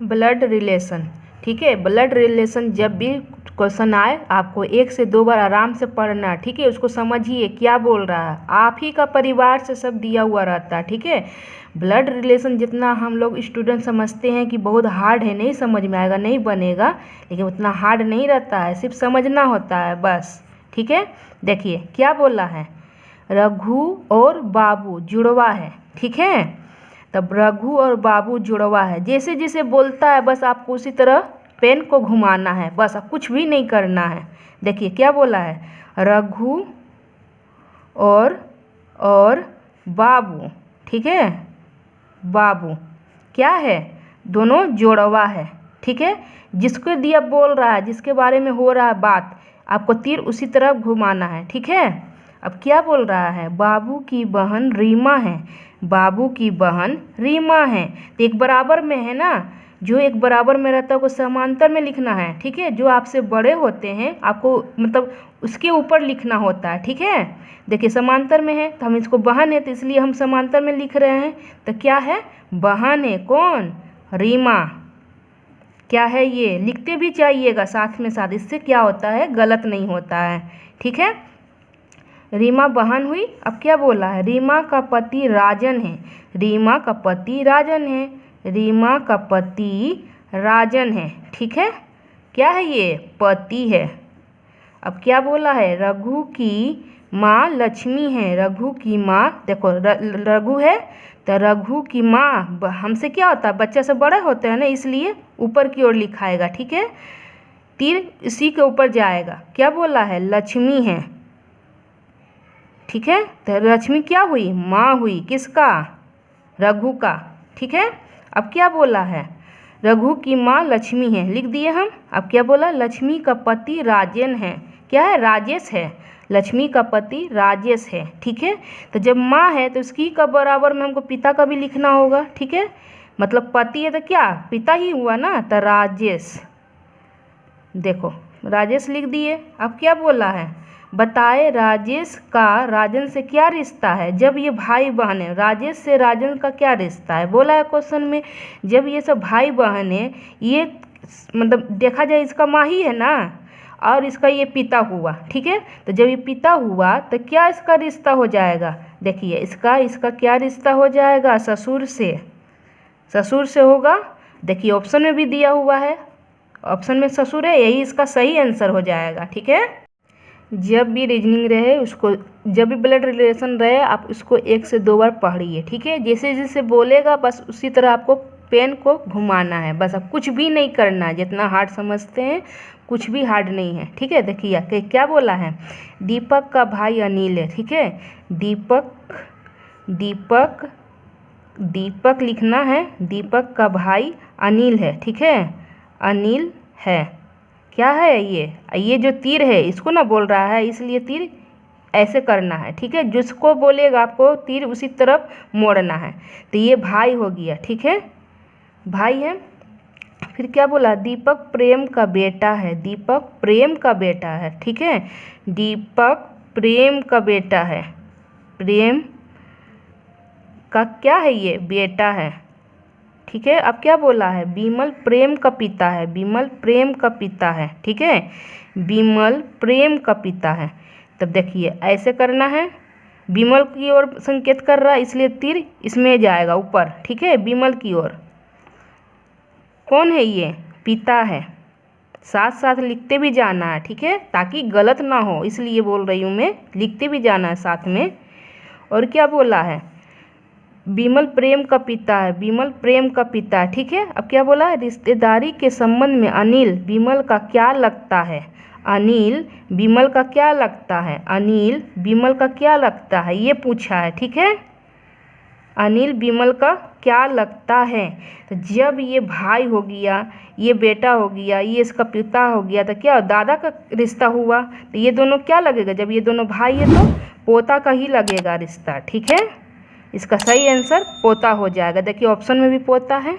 Blood relation. ठीक है, blood relation जब भी क्वेश्चन आए आपको 1 से 2 बार आराम से पढ़ना। ठीक है, उसको समझिए क्या बोल रहा है। आप ही का परिवार से सब दिया हुआ रहता है। ठीक है, ब्लड रिलेशन जितना हम लोग स्टूडेंट समझते हैं कि बहुत हार्ड है, नहीं समझ में आएगा, नहीं बनेगा, लेकिन उतना हार्ड नहीं रहता है, सिर्फ समझना होता है बस। ठीक है, देखिए क्या बोला है, रघु और बाबू जुड़वा है। ठीक है, तब रघु और बाबू जुड़वा है, जैसे जैसे बोलता है बस आपको उसी तरह पेन को घुमाना है, बस आप कुछ भी नहीं करना है। देखिए क्या बोला है, रघु और बाबू। ठीक है, बाबू क्या है, दोनों जुड़वा है। ठीक है, जिसको दिया बोल रहा है, जिसके बारे में हो रहा है बात, आपको तीर उसी तरफ घुमाना है। ठीक है, अब क्या बोल रहा है, बाबू की बहन रीमा है, बाबू की बहन रीमा है। तो एक बराबर में है ना, जो एक बराबर में रहता है वो समांतर में लिखना है। ठीक है, जो आपसे बड़े होते हैं आपको मतलब उसके ऊपर लिखना होता है। ठीक है, देखिए समांतर में है तो हम इसको बहन है तो इसलिए हम समांतर में लिख रहे हैं। तो क्या है, बहन है, कौन, रीमा। क्या है ये, लिखते भी चाहिएगा साथ में साथ, इससे क्या होता है गलत नहीं होता है। ठीक है, रीमा बहन हुई। अब क्या बोला है, रीमा का पति राजन है, रीमा का पति राजन है, रीमा का पति राजन है। ठीक है, क्या है ये, पति है। अब क्या बोला है, रघु की माँ लक्ष्मी है, रघु की माँ, देखो रघु है तो रघु की माँ, हमसे क्या होता है बच्चे से बड़े होते हैं ना, इसलिए ऊपर की ओर लिखाएगा। ठीक है, तीर इसी के ऊपर जाएगा। क्या बोला है, लक्ष्मी है। ठीक है, तो लक्ष्मी क्या हुई, माँ हुई, किसका, रघु का। ठीक है, अब क्या बोला है, रघु की माँ लक्ष्मी है, लिख दिए हम। अब क्या बोला, लक्ष्मी का पति राजन है, क्या है, राजेश है, लक्ष्मी का पति राजेश है। ठीक है, तो जब माँ है तो उसकी का बराबर में हमको पिता का भी लिखना होगा। ठीक है, मतलब पति है तो क्या पिता ही हुआ ना, तो राजेश, देखो राजेश लिख दिए। अब क्या बोला है, बताए राजेश का राजन से क्या रिश्ता है। जब ये भाई बहन है, राजेश से राजन का क्या रिश्ता है, बोला है क्वेश्चन में। जब ये सब भाई बहन है, ये मतलब देखा जाए इसका माँ ही है ना, और इसका ये पिता हुआ। ठीक है, तो जब ये पिता हुआ तो क्या इसका रिश्ता हो जाएगा, देखिए इसका क्या रिश्ता हो जाएगा, ससुर से, ससुर से होगा। देखिए ऑप्शन में भी दिया हुआ है, ऑप्शन में ससुर है, यही इसका सही आंसर हो जाएगा। ठीक है, जब भी रीजनिंग रहे उसको, जब भी ब्लड रिलेशन रहे आप उसको 1 से 2 बार पढ़िए। ठीक है, जैसे जैसे बोलेगा बस उसी तरह आपको पेन को घुमाना है, बस आप कुछ भी नहीं करना है। जितना हार्ड समझते हैं कुछ भी हार्ड नहीं है। ठीक है, देखिए क्या बोला है, दीपक का भाई अनिल है। ठीक है, दीपक दीपक लिखना है, दीपक का भाई अनिल है। ठीक है, अनिल है, क्या है ये जो तीर है इसको ना बोल रहा है, इसलिए तीर ऐसे करना है। ठीक है, जिसको बोलेगा आपको तीर उसी तरफ मोड़ना है। तो ये भाई हो गया। ठीक है, भाई है। फिर क्या बोला, दीपक प्रेम का बेटा है, दीपक प्रेम का बेटा है। ठीक है, दीपक प्रेम का बेटा है, प्रेम का क्या है, ये बेटा है। ठीक है, अब क्या बोला है, विमल प्रेम का पिता है, विमल प्रेम का पिता है। ठीक है, विमल प्रेम का पिता है। तब देखिए ऐसे करना है, विमल की ओर संकेत कर रहा है इसलिए तीर इसमें जाएगा ऊपर। ठीक है, विमल की ओर, कौन है ये, पिता है, साथ साथ लिखते भी जाना है। ठीक है, ताकि गलत ना हो इसलिए बोल रही हूँ मैं, लिखते भी जाना है साथ में। और क्या बोला है, विमल प्रेम का पिता है, विमल प्रेम का पिता है। ठीक है, अब क्या बोला है, रिश्तेदारी के संबंध में अनिल विमल का क्या लगता है, अनिल विमल का क्या लगता है, अनिल विमल का क्या लगता है, ये पूछा है। ठीक है, अनिल विमल का क्या लगता है। तो जब ये भाई हो गया, ये बेटा हो गया, ये इसका पिता हो गया, तो क्या दादा का रिश्ता हुआ। तो ये दोनों क्या लगेगा, जब ये दोनों भाई है तो पोता का ही लगेगा रिश्ता। ठीक है, इसका सही आंसर पोता हो जाएगा। देखिए ऑप्शन में भी पोता है।